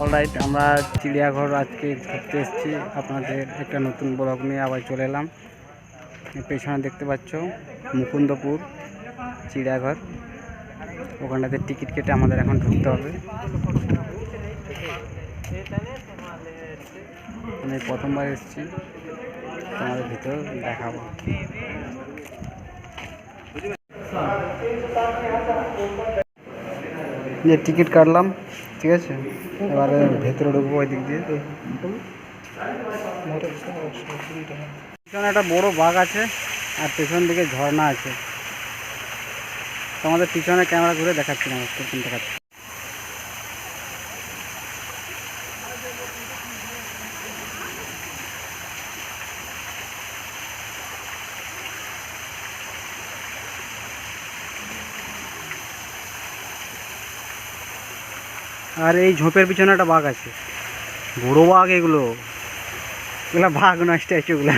Alright, আমরা চিড়িয়াঘর আজকে ঘুরতে এসেছি। আপনাদের একটা নতুন ব্লগ নিয়ে আবার চলে এলাম। পেছনে দেখতে পাচ্ছ মুকুন্দপুর চিড়িয়াঘর, ওখানটাতে টিকিট কেটে আমাদের এখন ঢুকতে হবে। আমি প্রথমবার এসেছি, তোমাদের ভিতর দেখাবো। যে টিকিট কাটলাম, ঠিক আছে, এবারে ভেতরে ঢুকবো ওই দিক দিয়ে। এখানে একটা বড় বাঘ আছে আর পেছন দিকে ঝর্ণা আছে। তোমাদের পিছনে ক্যামেরা ঘুরে দেখাচ্ছি না, পেছন দেখাচ্ছি। আর এই ঝোপের পিছনে একটা বাঘ আছে, বড় বাঘ। এগুলো বাঘ নয়, স্ট্যাচুগুলা।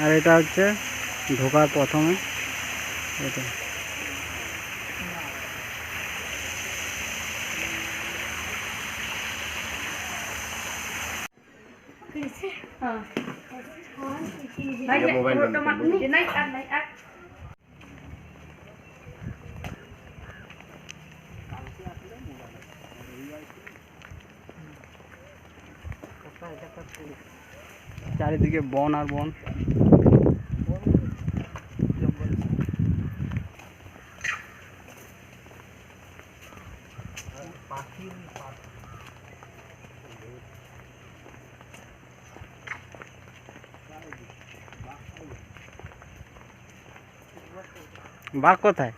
আর এটা হচ্ছে ঢোকার প্রথমে এটা। চারিদিকে বন আর বন। বাঘ কোথায়?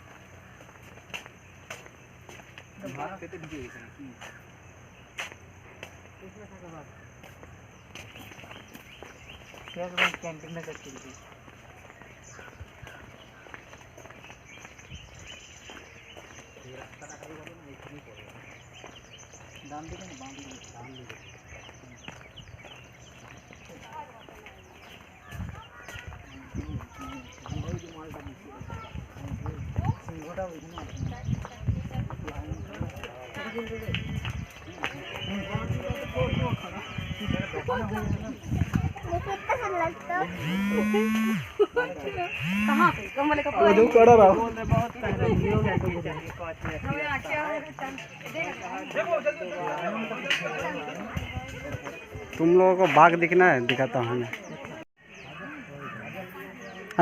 तुम लोगों को बाघ दिखना है, दिखाता हूँ मैं।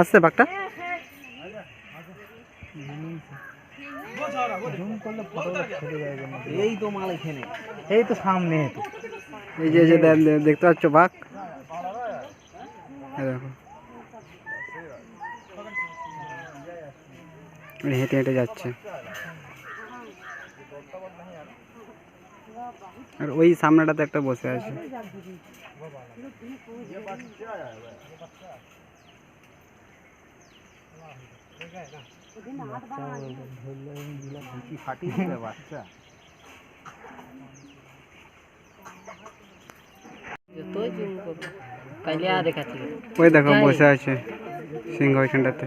আসছে বাঘটা। এই তো মাল এখানে, এই তো সামনে, এই যে দেখতে পাচ্ছ বাঘ, দেখো হেঁটে হেঁটে যাচ্ছে। আর ওই সামনেটাতে একটা বসে আছে। ওই দেখো বসে আছে সিংহ ওইখানটাতে।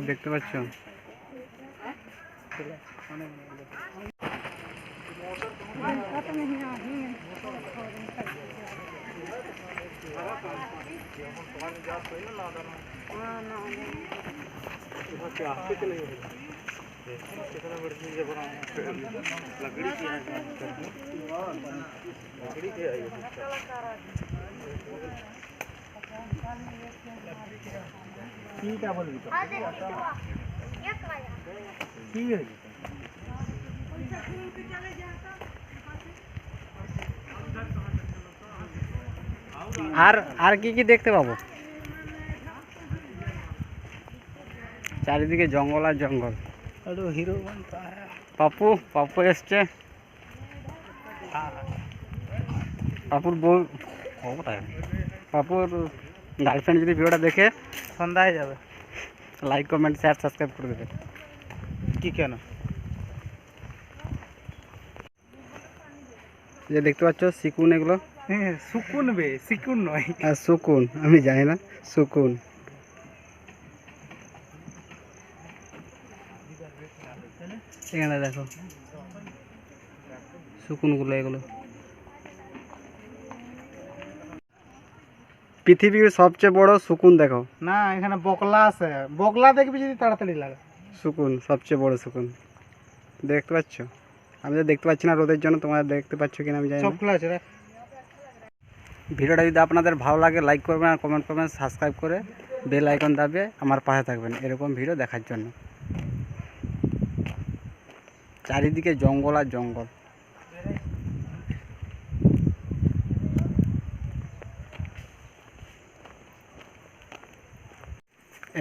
দেখতে পাচ্ছ? আর আর কি কি দেখতে পাবো? চারিদিকে জঙ্গল আর জঙ্গল। হিরো পাপু পাপু এসছে। পাপুর বউ, পাপুর গার্লফ্রেন্ড যদি ভিডিওটা দেখে সন্ধ্যায় যাবে, লাইক কমেন্ট শেয়ার সাবস্ক্রাইব করে দেবে। কি কেন? যে দেখতে পাচ্ছ সিকুন, এগুলো সুকুন বে, সিকুন নয়। আর সুকুন আমি জানি না, সুকুন। এখানে দেখো শুকুনগুলো, এগুলো পৃথিবীর সবচেয়ে বড় শুকুন দেখো। না এখানে বকলা আছে, বকলা দেখবি যদি তাড়াতাড়ি লাগে। শুকুন সবচেয়ে বড় শুকুন দেখতে পাচ্ছ? আমি তো দেখতে পাচ্ছি না রোদের জন্য, তোমরা দেখতে পাচ্ছ কিনা আমি জানি সব না। খোলা আছে রে। ভিডিওটা যদি আপনাদের ভালো লাগে লাইক করবেন আর কমেন্ট করবেন, সাবস্ক্রাইব করে বেল আইকন দাবিয়ে আমার পাশে থাকবেন এরকম ভিডিও দেখার জন্য। চারিদিকে জঙ্গল আর জঙ্গল।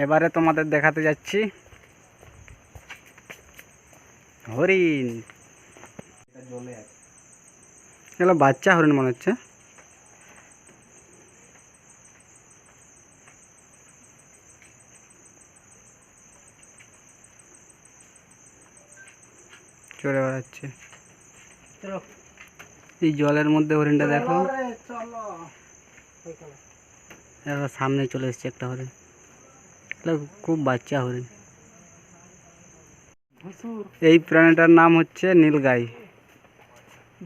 এবারে তোমাদের দেখাতে যাচ্ছি হরিণ। এগুলো বাচ্চা হরিণ মনে হচ্ছে। চড়ে বেড়াচ্ছে এই জলের মধ্যে হরিণটা দেখো। এবার সামনে চলে এসছে একটা হরিণ, এগুলো খুব বাচ্চা হরিণ। এই প্রাণীটার নাম হচ্ছে নীলগাই।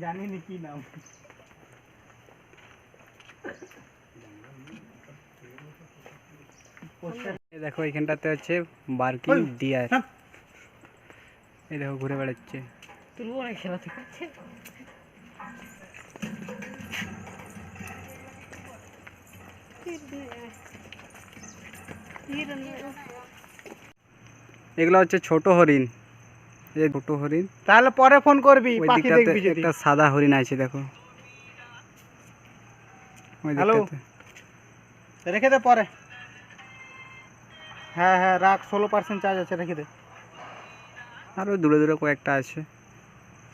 জানি নি কি নাম। এই দেখো এখানটাতে হচ্ছে বার্কিং ডিয়ার, এই দেখো ঘুরে বেড়াচ্ছে। তুলবো না খেলা থেকে। এগুলো হচ্ছে ছোট হরিণ, এই ছোট হরিণ। তাহলে পরে ফোন করবি, ওই পাখি দিকটাতে দেখবি যদি। একটা সাদা হরিণ আছে দেখো ওই হ্যালো। দিকটাতে। রেখে দে পরে। হ্যাঁ হ্যাঁ রাখ, 16% চার্জ আছে, রেখে দে। আর ওই দূরে দূরে কয়েকটা আছে,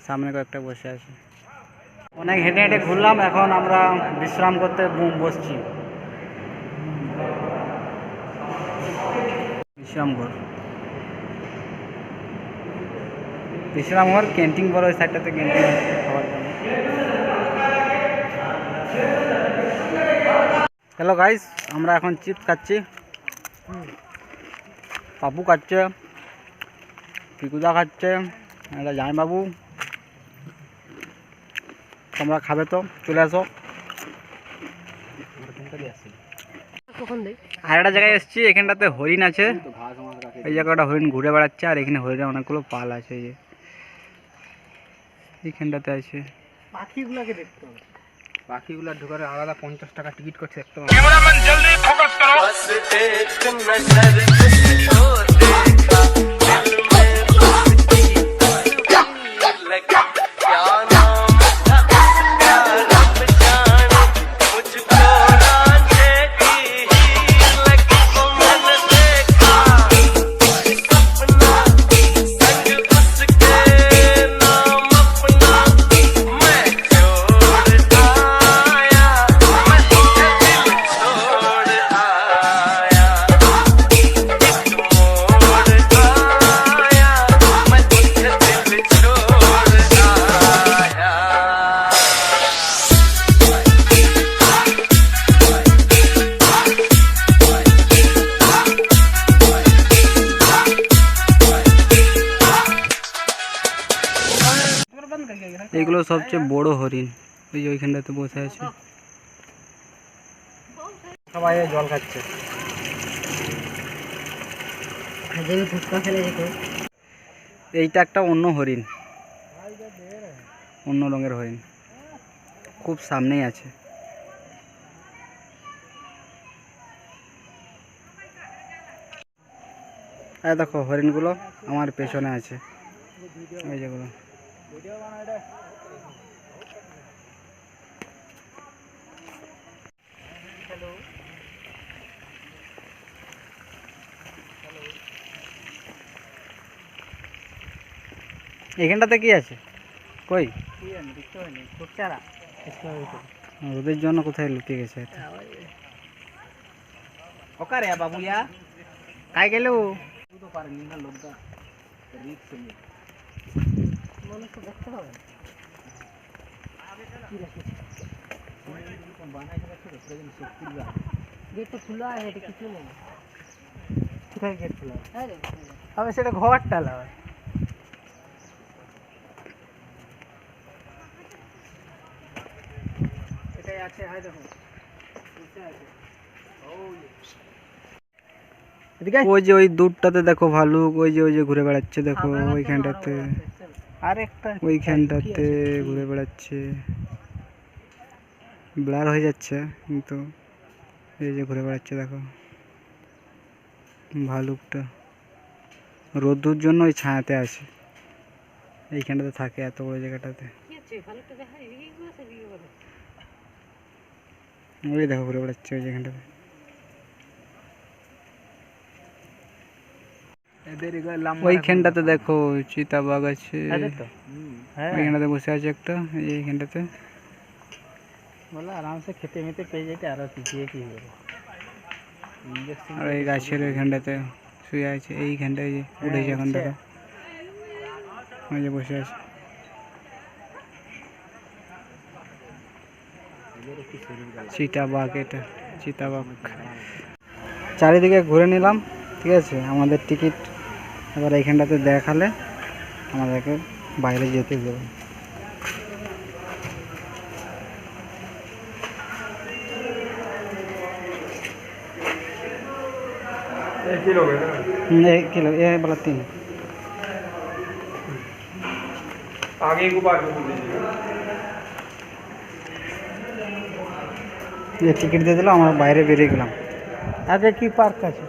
সামনে কয়েকটা বসে আছে। অনেক হেঁটে হেঁটে ঘুরলাম, এখন আমরা বিশ্রাম করতে বসছি। বিশ্রামঘর ক্যান্টিন বড়, ওই সাইডটাতে ক্যান্টিন খাবার জন্য। হ্যালো গাইস, আমরা এখন চিপস খাচ্ছি, পাপু খাচ্ছে, পিকুদা খাচ্ছে, এটা জামাইবাবু। তোমরা খাবে তো চলে আসো। আর একটা জায়গায় এসেছি, এখানটাতে হরিণ আছে। এই জায়গাটা হরিণ ঘুরে বেড়াচ্ছে, আর এখানে হরিণের অনেকগুলো পাল আছে। এই যে এইখানটাতে আছে। পাখিগুলোকে দেখতে হবে। পাখিগুলো ঢোকার আলাদা 50 টাকা টিকিট করছে দেখতে পাবো। এগুলো সবচেয়ে বড় হরিণ, ওই যে ওইখানটাতে বসে আছে। সবাই জল খাচ্ছে। এইটা একটা অন্য হরিণ, অন্য রঙের হরিণ, খুব সামনেই আছে। এই দেখো হরিণগুলো আমার পেছনে আছে, এই যেগুলো। এখানটাতে কি আছে? কই রোদের জন্য কোথায় লুকিয়ে গেছে? ওকারে বাবুয়া কাই গেল? গেট খোলা আছে, এটা কিছু নেই। কোথায় গেট খোলা? আমি সেটা ঘরটা লাগা। এদিকে আয়। ওই যে ওই দূরটাতে দেখো ভালুক, ওই যে ঘুরে বেড়াচ্ছে দেখো ওইখানটাতে, আরেকটা ওইখানটাতে ঘুরে বেড়াচ্ছে। ব্লার হয়ে যাচ্ছে কিন্তু এই যে ঘুরে বেড়াচ্ছে দেখো ভালুকটা। রোদ্দুর জন্য ওই ছায়াতে আসে, এইখানটাতে থাকে এত বড় জায়গাটাতে। কি আছে ভালুকটা দেখা এদিকে কি আছে এদিকে বলে ওই দেখো ঘুরে বেড়াচ্ছে ওই জায়গাটাতে। ওইখানটাতে দেখো চিতাবাঘ আছে, হ্যাঁ ওইখানটাতে বসে আছে একটা, এইখানটাতে। বলে আরামসে খেতে মেতে পেয়ে যেতে, আরো পিছিয়ে কি হবে। আর এই গাছের ওইখানটাতে শুয়ে আছে, এইখানটায় যে উঠেছে এখন দেখো, ওই যে বসে আছে। চিতাবাঘ, এটা চিতাবাঘ। চারিদিকে ঘুরে নিলাম, ঠিক আছে। আমাদের টিকিট এবার এইখানটাতে দেখালে আমাদেরকে বাইরে যেতে দেবে। एक किलो ये वाला 3 आगे को बात ये टिकट দিয়ে দিল, আমরা বাইরে বেরিয়ে গেলাম। আগে কি পার্ক আছে?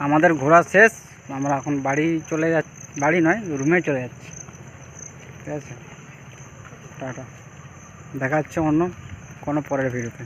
আমাদের ঘোরা শেষ, আমরা এখন বাড়ি চলে যাচ্ছি, বাড়ি নয় রুমে চলে যাচ্ছি, ঠিক আছে। টাটা, দেখা হচ্ছে অন্য কোনো পরের ভিডিওতে।